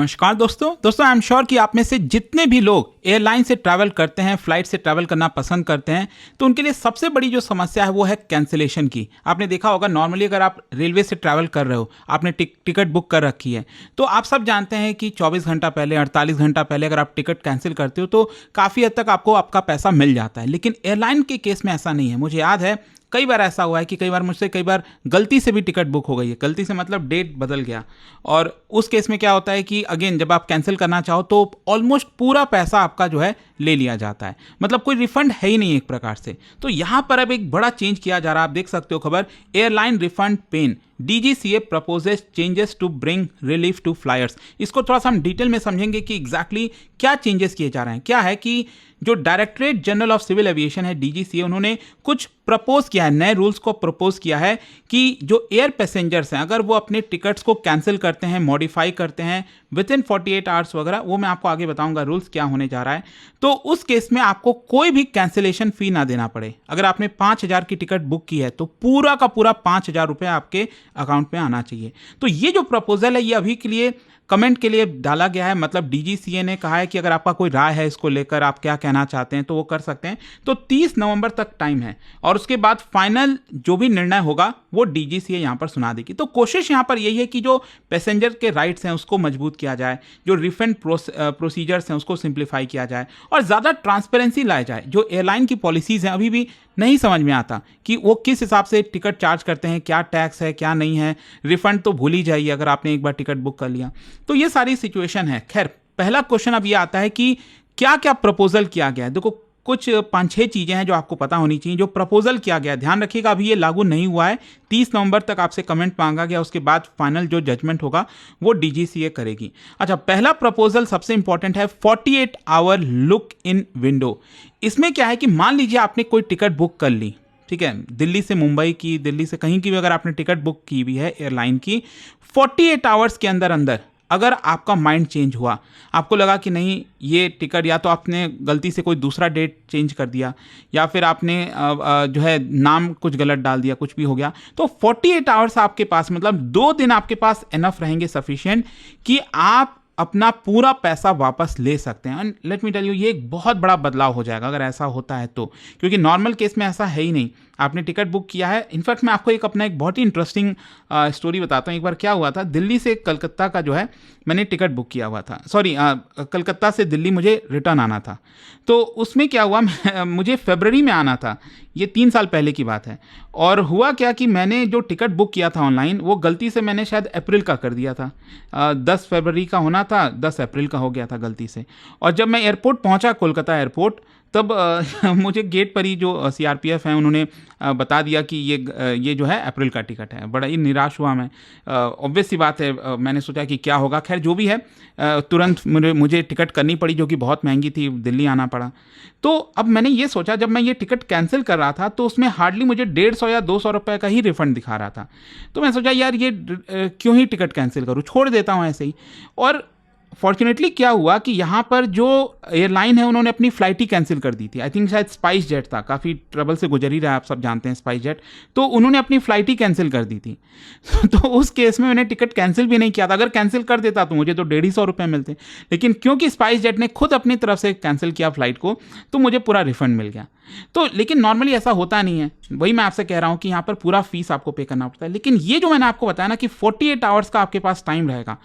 नमस्कार दोस्तों I am sure कि आप में से जितने भी लोग एयरलाइन से ट्रैवल करते हैं, फ्लाइट से ट्रैवल करना पसंद करते हैं, तो उनके लिए सबसे बड़ी जो समस्या है वो है कैंसिलेशन की। आपने देखा होगा नॉर्मली अगर आप रेलवे से ट्रैवल कर रहे हो, आपने टिकट बुक कर रखी है, तो आप सब जानते हैं कि 24 घंटा पहले, 48 घंटा पहले अगर आप टिकट कैंसिल करते हो तो काफ़ी हद तक आपको आपका पैसा मिल जाता है। लेकिन एयरलाइन के केस में ऐसा नहीं है। मुझे याद है कई बार ऐसा हुआ है कि कई बार गलती से भी टिकट बुक हो गई है। गलती से मतलब डेट बदल गया, और उस केस में क्या होता है कि अगेन जब आप कैंसिल करना चाहो तो ऑलमोस्ट पूरा पैसा आपका जो है ले लिया जाता है, मतलब कोई रिफंड है ही नहीं एक प्रकार से। तो यहाँ पर अब एक बड़ा चेंज किया जा रहा है। आप देख सकते हो खबर, airline refund pain, DGCA proposes changes to bring relief to flyers. इसको थोड़ा सा हम डिटेल में समझेंगे कि एग्जैक्टली क्या चेंजेस किए जा रहे हैं। क्या है कि जो directorate general of civil aviation है DGCA, उन्होंने कुछ प्रपोज किया है, नए रूल्स को प्रपोज किया है कि जो एयर पैसेंजर्स हैं अगर वो अपने टिकट्स को कैंसिल करते हैं, मॉडिफाई करते हैं विद इन 48 आवर्स वगैरह, वो मैं आपको आगे बताऊंगा रूल्स क्या होने जा रहा है, तो उस केस में आपको कोई भी कैंसिलेशन फी ना देना पड़े। अगर आपने 5,000 की टिकट बुक की है तो पूरा का पूरा 5,000 रुपये आपके अकाउंट में आना चाहिए। तो ये जो प्रपोजल है ये अभी के लिए कमेंट के लिए डाला गया है। मतलब DGCA ने कहा है कि अगर आपका कोई राय है इसको लेकर, आप क्या कहना चाहते हैं तो वो कर सकते हैं। तो 30 नवंबर तक टाइम है, और उसके बाद फाइनल जो भी निर्णय होगा वो DGCA यहाँ पर सुना देगी। तो कोशिश यहाँ पर यही है कि जो पैसेंजर के राइट्स हैं उसको मजबूत किया जाए, जो रिफंड प्रोसीजर्स हैं उसको सिंप्लीफाई किया जाए, और ज़्यादा ट्रांसपेरेंसी लाया जाए। जो एयरलाइन की पॉलिसीज़ हैं अभी भी नहीं समझ में आता कि वो किस हिसाब से टिकट चार्ज करते हैं, क्या टैक्स है क्या नहीं है, रिफंड तो भूल ही जाइए अगर आपने एक बार टिकट बुक कर लिया। तो ये सारी सिचुएशन है। खैर, पहला क्वेश्चन अब ये आता है कि क्या क्या प्रपोजल किया गया है। देखो कुछ 5-6 चीज़ें हैं जो आपको पता होनी चाहिए जो प्रपोजल किया गया है। ध्यान रखिएगा अभी ये लागू नहीं हुआ है। 30 नवंबर तक आपसे कमेंट मांगा गया, उसके बाद फाइनल जो जजमेंट होगा वो DGCA करेगी। अच्छा, पहला प्रपोजल सबसे इंपॉर्टेंट है 48 आवर लुक इन विंडो। इसमें क्या है कि मान लीजिए आपने कोई टिकट बुक कर ली, ठीक है, दिल्ली से मुंबई की, दिल्ली से कहीं की भी अगर आपने टिकट बुक की हुई है एयरलाइन की, 48 आवर्स के अंदर अंदर अगर आपका माइंड चेंज हुआ, आपको लगा कि नहीं ये टिकट, या तो आपने गलती से कोई दूसरा डेट चेंज कर दिया, या फिर आपने जो है नाम कुछ गलत डाल दिया, कुछ भी हो गया, तो 48 आवर्स आपके पास, मतलब 2 दिन आपके पास इनफ रहेंगे, सफिशिएंट, कि आप अपना पूरा पैसा वापस ले सकते हैं। And let me tell you, ये एक बहुत बड़ा बदलाव हो जाएगा अगर ऐसा होता है तो, क्योंकि नॉर्मल केस में ऐसा है ही नहीं। आपने टिकट बुक किया है। इनफैक्ट मैं आपको अपना एक बहुत ही इंटरेस्टिंग स्टोरी बताता हूँ। एक बार क्या हुआ था, दिल्ली से कलकत्ता का जो है मैंने टिकट बुक किया हुआ था, सॉरी कलकत्ता से दिल्ली मुझे रिटर्न आना था। तो उसमें क्या हुआ, मुझे फरवरी में आना था, ये 3 साल पहले की बात है। और हुआ क्या कि मैंने जो टिकट बुक किया था ऑनलाइन, वो गलती से मैंने शायद अप्रैल का कर दिया था। 10 फरवरी का होना था, 10 अप्रैल का हो गया था गलती से। और जब मैं एयरपोर्ट पहुंचा, कोलकाता एयरपोर्ट, तब मुझे गेट पर ही जो CRPF हैं उन्होंने बता दिया कि ये जो है अप्रैल का टिकट है। बड़ा ही निराश हुआ मैं। ऑब्वियस सी बात है, मैंने सोचा कि क्या होगा। खैर जो भी है, तुरंत मुझे टिकट करनी पड़ी, जो कि बहुत महंगी थी, दिल्ली आना पड़ा। तो अब मैंने ये सोचा, जब मैं ये टिकट कैंसिल कर रहा था तो उसमें हार्डली मुझे 150 या 200 रुपये का ही रिफंड दिखा रहा था। तो मैं सोचा यार ये क्यों ही टिकट कैंसिल करूँ, छोड़ देता हूँ ऐसे ही। और फॉर्चुनेटली क्या हुआ कि यहाँ पर जो एयरलाइन है उन्होंने अपनी फ़्लाइट ही कैंसिल कर दी थी। आई थिंक शायद स्पाइस जेट था, काफ़ी ट्रबल से गुजर ही रहा है, आप सब जानते हैं स्पाइस जेट। तो उन्होंने अपनी फ़्लाइट ही कैंसिल कर दी थी। तो उस केस में मैंने टिकट कैंसिल भी नहीं किया था। अगर कैंसिल कर देता तो मुझे तो 150 रुपये मिलते, लेकिन क्योंकि स्पाइस जेट ने खुद अपनी तरफ से कैंसिल किया फ़्लाइट को, तो मुझे पूरा रिफंड मिल गया। तो लेकिन नॉर्मली ऐसा होता नहीं है। वही मैं आपसे कह रहा हूँ कि यहाँ पर पूरा फीस आपको पे करना पड़ता है। लेकिन ये जो मैंने आपको बताया ना कि 48 आवर्स का आपके पास टाइम रहेगा।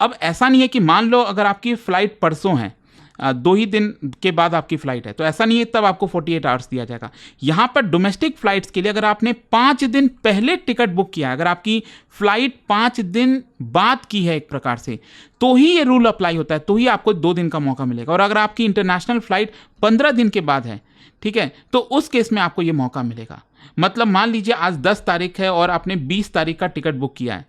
अब ऐसा नहीं है कि मान लो अगर आपकी फ़्लाइट परसों है, 2 ही दिन के बाद आपकी फ़्लाइट है, तो ऐसा नहीं है तब आपको 48 आवर्स दिया जाएगा। यहाँ पर डोमेस्टिक फ़्लाइट्स के लिए अगर आपने 5 दिन पहले टिकट बुक किया है, अगर आपकी फ़्लाइट 5 दिन बाद की है एक प्रकार से, तो ही ये रूल अप्लाई होता है, तो ही आपको 2 दिन का मौका मिलेगा। और अगर आपकी इंटरनेशनल फ़्लाइट 15 दिन के बाद है, ठीक है, तो उस केस में आपको ये मौका मिलेगा। मतलब मान लीजिए आज 10 तारीख है और आपने 20 तारीख का टिकट बुक किया है,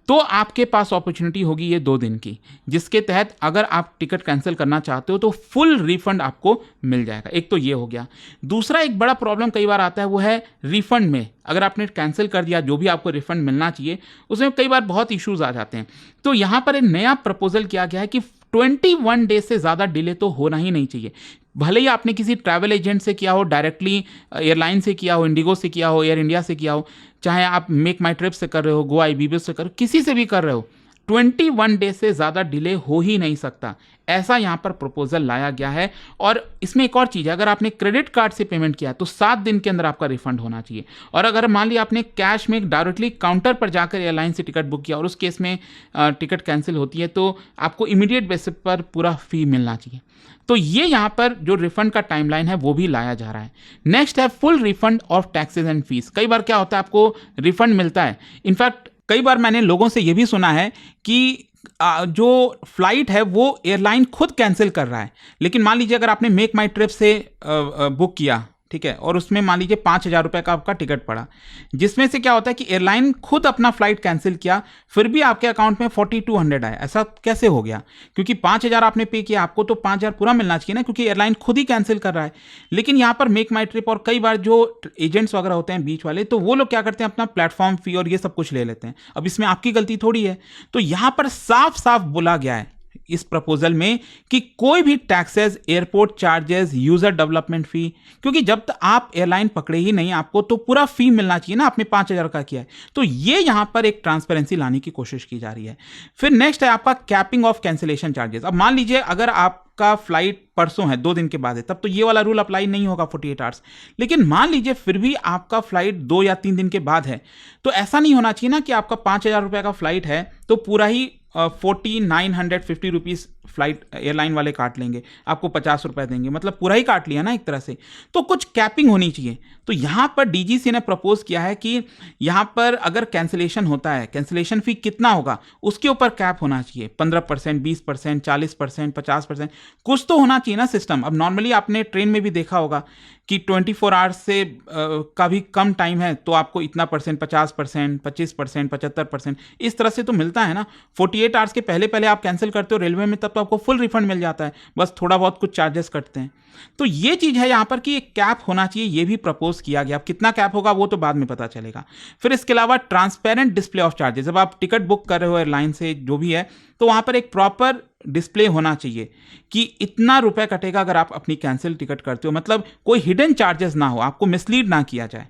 तो आपके पास अपॉर्चुनिटी होगी ये 2 दिन की, जिसके तहत अगर आप टिकट कैंसिल करना चाहते हो तो फुल रिफंड आपको मिल जाएगा। एक तो ये हो गया। दूसरा एक बड़ा प्रॉब्लम कई बार आता है, वो है रिफंड में। अगर आपने कैंसिल कर दिया, जो भी आपको रिफंड मिलना चाहिए, उसमें कई बार बहुत इश्यूज आ जाते हैं। तो यहाँ पर एक नया प्रपोजल किया गया है कि 21 डेज से ज़्यादा डिले तो होना ही नहीं चाहिए। भले ही आपने किसी ट्रैवल एजेंट से किया हो, डायरेक्टली एयरलाइन से किया हो, इंडिगो से किया हो, एयर इंडिया से किया हो, चाहे आप मेक माई ट्रिप से कर रहे हो, गोवा IBBO से कर रहे हो, किसी से भी कर रहे हो, 21 डे से ज़्यादा डिले हो ही नहीं सकता, ऐसा यहाँ पर प्रपोजल लाया गया है। और इसमें एक और चीज़ है, अगर आपने क्रेडिट कार्ड से पेमेंट किया तो 7 दिन के अंदर आपका रिफंड होना चाहिए। और अगर मान लिया आपने कैश में डायरेक्टली काउंटर पर जाकर एयरलाइन से टिकट बुक किया और उस केस में टिकट कैंसिल होती है तो आपको इमीडिएट बेसिस पर पूरा फी मिलना चाहिए। तो ये यहाँ पर जो रिफंड का टाइमलाइन है वो भी लाया जा रहा है। नेक्स्ट है full refund of taxes and fees. कई बार क्या होता है, आपको रिफंड मिलता है। इनफैक्ट कई बार मैंने लोगों से ये भी सुना है कि जो फ्लाइट है वो एयरलाइन खुद कैंसिल कर रहा है, लेकिन मान लीजिए अगर आपने मेक माई ट्रिप से बुक किया, ठीक है, और उसमें मान लीजिए 5,000 रुपये का आपका टिकट पड़ा, जिसमें से क्या होता है कि एयरलाइन खुद अपना फ्लाइट कैंसिल किया, फिर भी आपके अकाउंट में 4200 आया। ऐसा कैसे हो गया? क्योंकि 5,000 आपने पे किया, आपको तो 5,000 पूरा मिलना चाहिए ना, क्योंकि एयरलाइन खुद ही कैंसिल कर रहा है। लेकिन यहाँ पर मेक माई ट्रिप और कई बार जो एजेंट्स वगैरह होते हैं बीच वाले, तो वो लोग क्या करते हैं, अपना प्लेटफॉर्म फी और ये सब कुछ ले लेते हैं। अब इसमें आपकी गलती थोड़ी है। तो यहाँ पर साफ साफ बोला गया है इस प्रपोजल में कि कोई भी taxes, airport charges, user development fee, क्योंकि जब तक आप एयरलाइन पकड़े ही नहीं आपको तो पूरा फी मिलना चाहिए ना, आपने 5,000 का किया है। तो ये यहां पर एक ट्रांसपेरेंसी लाने की कोशिश की जा रही है। फिर नेक्स्ट है आपका कैपिंग ऑफ कैंसिलेशन चार्जेस। अब मान लीजिए अगर आपका फ्लाइट परसों है, 2 दिन के बाद है, तब तो ये वाला रूल अप्लाई नहीं होगा 48 आवर्स। लेकिन मान लीजिए फिर भी आपका फ्लाइट 2 या 3 दिन के बाद है, तो ऐसा नहीं होना चाहिए ना कि आपका 5,000 रुपये का फ्लाइट है तो पूरा ही 4950 रुपीज़ फ्लाइट एयरलाइन वाले काट लेंगे, आपको 50 रुपये देंगे, मतलब पूरा ही काट लिया ना एक तरह से। तो कुछ कैपिंग होनी चाहिए। तो यहाँ पर डीजीसी ने प्रपोज किया है कि यहाँ पर अगर कैंसिलेशन होता है, कैंसिलेशन फी कितना होगा उसके ऊपर कैप होना चाहिए। 15%, 20%, 40%, 50%, कुछ तो होना चाहिए ना सिस्टम। अब नॉर्मली आपने ट्रेन में भी देखा होगा कि 24 आवर्स से का भी कम टाइम है तो आपको इतना परसेंट, 50%, 25%, 75%, इस तरह से तो मिलता है ना। 48 आवर्स के पहले पहले आप कैंसिल करते हो रेलवे में, तब तो आपको फुल रिफंड मिल जाता है, बस थोड़ा बहुत कुछ चार्जेस कटते हैं। तो ये चीज़ है यहाँ पर कि एक कैप होना चाहिए, ये भी प्रपोज किया गया। अब कितना कैप होगा वो तो बाद में पता चलेगा। फिर इसके अलावा ट्रांसपेरेंट डिस्प्ले ऑफ चार्जेस। जब आप टिकट बुक कर रहे हो एयरलाइन से जो भी है, तो वहाँ पर एक प्रॉपर डिस्प्ले होना चाहिए कि इतना रुपए कटेगा अगर आप अपनी कैंसिल टिकट करते हो, मतलब कोई हिडन चार्जेस ना हो, आपको मिसलीड ना किया जाए।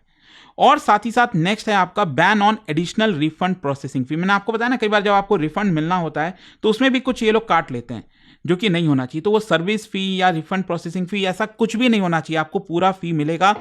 और साथ ही साथ नेक्स्ट है आपका ban on additional refund processing fee. मैंने आपको बताया ना, कई बार जब आपको रिफंड मिलना होता है तो उसमें भी कुछ ये लोग काट लेते हैं, जो कि नहीं होना चाहिए। तो वो सर्विस फी या रिफंड प्रोसेसिंग फी ऐसा कुछ भी नहीं होना चाहिए, आपको पूरा फी मिलेगा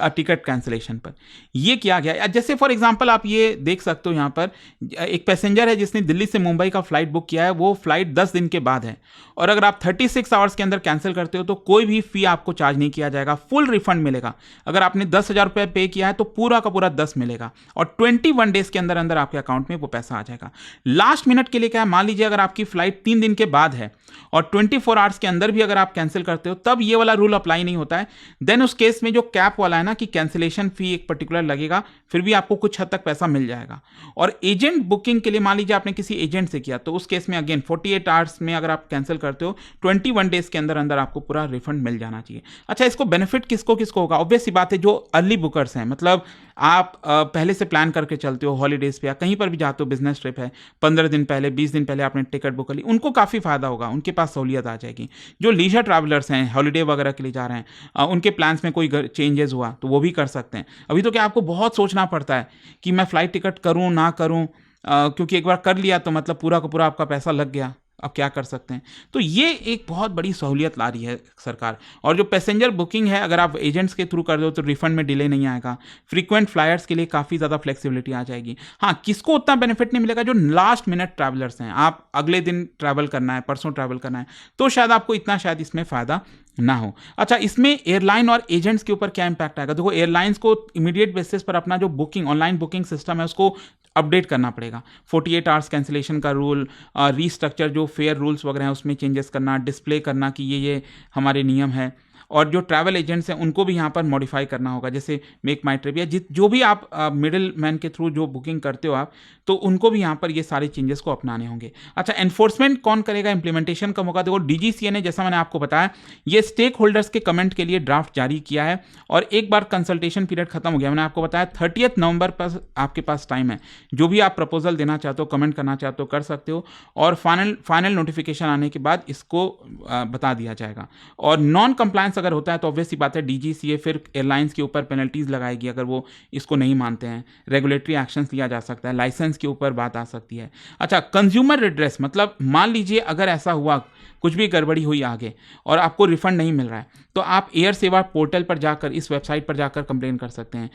टिकट कैंसिलेशन पर। ये किया गया। जैसे फॉर एग्जांपल आप ये देख सकते हो, यहाँ पर एक पैसेंजर है जिसने दिल्ली से मुंबई का फ्लाइट बुक किया है, वो फ्लाइट 10 दिन के बाद है, और अगर आप 36 आवर्स के अंदर कैंसिल करते हो तो कोई भी फी आपको चार्ज नहीं किया जाएगा, फुल रिफंड मिलेगा। अगर आपने 10,000 रुपये पे किया है तो पूरा का पूरा 10 मिलेगा, और 21 डेज के अंदर अंदर आपके अकाउंट में वो पैसा आ जाएगा। लास्ट मिनट के लिए क्या है, मान लीजिए अगर आपकी फ्लाइट 3 दिन के बाद है और 24 आवर्स के अंदर भी अगर आप कैंसिल करते हो, तब ये वाला रूल अप्लाई नहीं होता है। देन उस केस में जो कैप वाला है ना कि कैंसिलेशन फी एक पर्टिकुलर लगेगा, फिर भी आपको कुछ हद तक पैसा मिल जाएगा। और एजेंट बुकिंग के लिए मान लीजिए आपने किसी एजेंट से किया, तो उस केस में अगेन 48 आवर्स में अगर आप कैंसिल करते हो, 21 डेज के अंदर अंदर आपको पूरा रिफंड मिल जाना चाहिए। अच्छा, इसको बेनिफिट किसको किसको होगा? ऑब्वियस सी बात है, जो अर्ली बुकर्स हैं, मतलब आप पहले से प्लान करके चलते हो, हॉलीडेज पे या कहीं पर भी जाते हो, बिजनेस ट्रिप है, 15 दिन पहले, 20 दिन पहले आपने टिकट बुक कर ली, उनको काफ़ी फायदा होगा, उनके पास सहूलियत आ जाएगी। जो लीजर ट्रैवलर्स हैं, हॉलीडे वगैरह के लिए जा रहे हैं, उनके प्लान्स में कोई चेंजेस हुआ तो वो भी कर सकते हैं। अभी तो क्या आपको बहुत सोचना पड़ता है कि मैं फ्लाइट टिकट करूं ना करूं, क्योंकि एक बार कर लिया तो मतलब पूरा का पूरा आपका पैसा लग गया, अब क्या कर सकते हैं। तो ये एक बहुत बड़ी सहूलियत ला रही है सरकार। और जो पैसेंजर बुकिंग है, अगर आप एजेंट्स के थ्रू कर दो तो रिफंड में डिले नहीं आएगा। फ्रीक्वेंट फ्लायर्स के लिए काफ़ी ज़्यादा फ्लेक्सिबिलिटी आ जाएगी। हाँ, किसको उतना बेनिफिट नहीं मिलेगा? जो लास्ट मिनट ट्रैवलर्स हैं, आप अगले दिन ट्रैवल करना है, परसों ट्रैवल करना है, तो शायद आपको इतना शायद इसमें फ़ायदा ना हो। अच्छा, इसमें एयरलाइन और एजेंट्स के ऊपर क्या इंपैक्ट आएगा? देखो, एयरलाइंस को इमीडिएट बेसिस पर अपना जो बुकिंग, ऑनलाइन बुकिंग सिस्टम है, उसको अपडेट करना पड़ेगा। 48 आवर्स कैंसिलेशन का रूल, रीस्ट्रक्चर जो फेयर रूल्स वगैरह हैं उसमें चेंजेस करना, डिस्प्ले करना कि ये हमारे नियम है। और जो ट्रैवल एजेंट्स हैं उनको भी यहाँ पर मॉडिफाई करना होगा, जैसे मेक माई ट्रिप या जो भी आप मिडिल मैन के थ्रू जो बुकिंग करते हो आप, तो उनको भी यहाँ पर ये सारे चेंजेस को अपनाने होंगे। अच्छा, एनफोर्समेंट कौन करेगा? इंप्लीमेंटेशन का मौका देखो, डीजीसीए ने, जैसा मैंने आपको बताया, ये स्टेक होल्डर्स के कमेंट के लिए ड्राफ्ट जारी किया है, और एक बार कंसल्टेशन पीरियड खत्म हो गया। मैंने आपको बताया 30 नवंबर पर आपके पास टाइम है, जो भी आप प्रपोजल देना चाहते हो, कमेंट करना चाहते हो, कर सकते हो, और फाइनल नोटिफिकेशन आने के बाद इसको बता दिया जाएगा। और नॉन कंप्लायंस एडवांस अगर होता है तो ऑब्वियस सी बात है DGCA फिर एयरलाइंस के ऊपर पेनल्टीज लगाएगी अगर वो इसको नहीं मानते हैं, रेगुलेटरी एक्शंस लिया जा सकता है, लाइसेंस के ऊपर बात आ सकती है। अच्छा, कंज्यूमर रिड्रेस, मतलब मान लीजिए अगर ऐसा हुआ, कुछ भी गड़बड़ी हुई आगे और आपको रिफंड नहीं मिल रहा है, तो आप एयर सेवा पोर्टल पर जाकर, इस वेबसाइट पर जाकर कंप्लेन कर सकते हैं।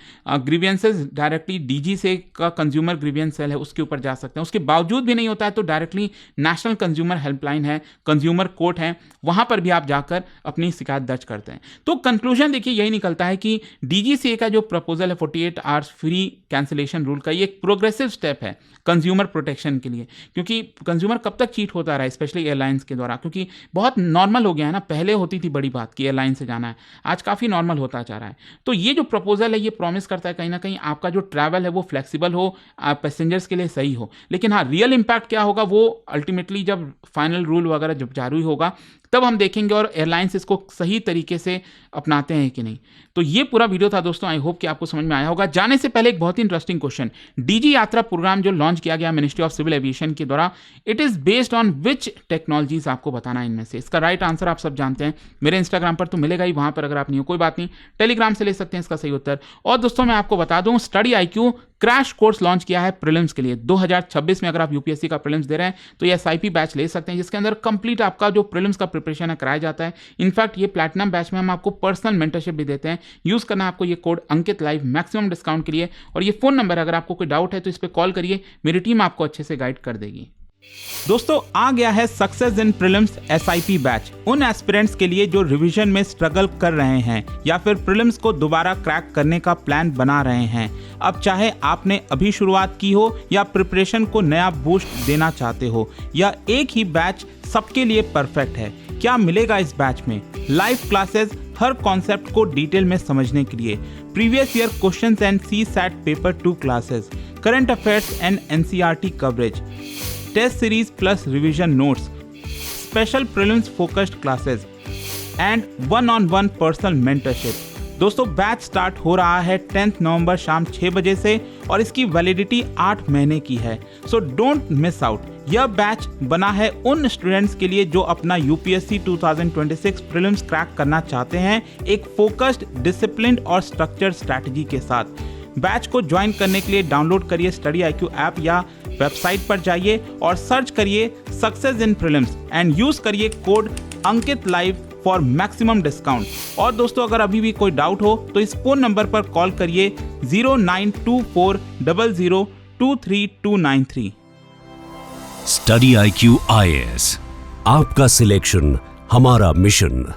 ग्रीवियंसेस डायरेक्टली DGCA का कंज्यूमर ग्रीवियंस सेल है, उसके ऊपर जा सकते हैं। उसके बावजूद भी नहीं होता है तो डायरेक्टली नेशनल कंज्यूमर हेल्पलाइन है, कंज्यूमर कोर्ट है, वहां पर भी आप जाकर अपनी शिकायत दर्ज करते हैं। तो कंक्लूजन देखिए यही निकलता है कि DGCA का जो प्रपोजल है 48 आवर्स फ्री कैंसिलेशन रूल का, ये एक प्रोग्रेसिव स्टेप है कंज्यूमर प्रोटेक्शन के लिए, क्योंकि कंज्यूमर कब तक चीट होता रहा है, स्पेशली एयरलाइंस के द्वारा, क्योंकि बहुत नॉर्मल हो गया है ना। पहले होती थी बड़ी बात कि एयरलाइन से जाना है, आज काफ़ी नॉर्मल होता जा रहा है। तो ये जो प्रपोजल है ये प्रॉमिस करता है कहीं ना कहीं आपका जो ट्रैवल है वो फ्लेक्सिबल हो, पैसेंजर्स के लिए सही हो। लेकिन हाँ, रियल इंपैक्ट क्या होगा वो अल्टीमेटली जब फाइनल रूल वगैरह जब जारी होगा तब हम देखेंगे, और एयरलाइंस इसको सही तरीके से अपनाते हैं कि नहीं। तो ये पूरा वीडियो था दोस्तों, आई होप कि आपको समझ में आया होगा। जाने से पहले एक बहुत ही इंटरेस्टिंग क्वेश्चन, DG यात्रा प्रोग्राम जो लॉन्च किया गया मिनिस्ट्री ऑफ सिविल एविएशन के द्वारा, it is based on which technologies, आपको बताना है इनमें से। इसका राइट आंसर आप सब जानते हैं, मेरे इंस्टाग्राम पर तो मिलेगा ही, वहां पर अगर आप नहीं हो कोई बात नहीं, टेलीग्राम से ले सकते हैं इसका सही उत्तर। और दोस्तों मैं आपको बता दूं, study IQ crash course launch किया है प्रीलिम्स के लिए 2026 में। अगर आप UPSC का प्रीलिम्स दे रहे हैं तो ये SIP बैच ले सकते हैं, जिसके अंदर कंप्लीट आपका जो प्रीलिम्स का प्रिपरेशन है कराया जाता है। इनफैक्ट ये प्लैटिनम बैच में हम आपको पर्सनल मेंटरशिप भी देते हैं। यूज करना है आपको ये code Ankit live maximum discount के लिए। और ये फोन नंबर है, अगर आपको कोई डाउट है तो इस पर कॉल करिए, मेरी टीम आपको अच्छे से गाइड कर देगी। दोस्तों आ गया है success in prelims SIP batch उन एस्पिरेंट्स के लिए जो रिवीजन में स्ट्रगल कर रहे हैं या फिर प्रीलिम्स को दोबारा क्रैक करने का प्लान बना रहे हैं। अब चाहे आपने अभी शुरुआत की हो या प्रिपरेशन को नया बूस्ट देना चाहते हो, या एक ही बैच सबके लिए परफेक्ट है। क्या मिलेगा इस बैच में? लाइव क्लासेस हर कॉन्सेप्ट को डिटेल में समझने के लिए, previous year questions and CSAT paper 2 classes, current affairs and NCERT coverage, test series plus revision notes, special prelims focused classes and 1-on-1 personal mentorship. दोस्तों बैच स्टार्ट हो रहा है 10 नवंबर शाम 6 बजे से और इसकी वैलिडिटी 8 महीने की है। So don't miss out. यह बैच बना है उन स्टूडेंट्स के लिए जो अपना UPSC 2026 प्रीलिम्स क्रैक करना चाहते हैं, एक फोकस्ड, डिसिप्लिन्ड और स्ट्रक्चर्ड स्ट्रैटेजी के साथ। बैच को ज्वाइन करने के लिए डाउनलोड करिए स्टडी IQ ऐप या वेबसाइट पर जाइए और सर्च करिए success in prelims and use करिए code Ankit live for maximum discount. और दोस्तों अगर अभी भी कोई डाउट हो तो इस फोन नंबर पर कॉल करिए 092400232293। स्टडी IQ IAS, आपका सिलेक्शन हमारा मिशन।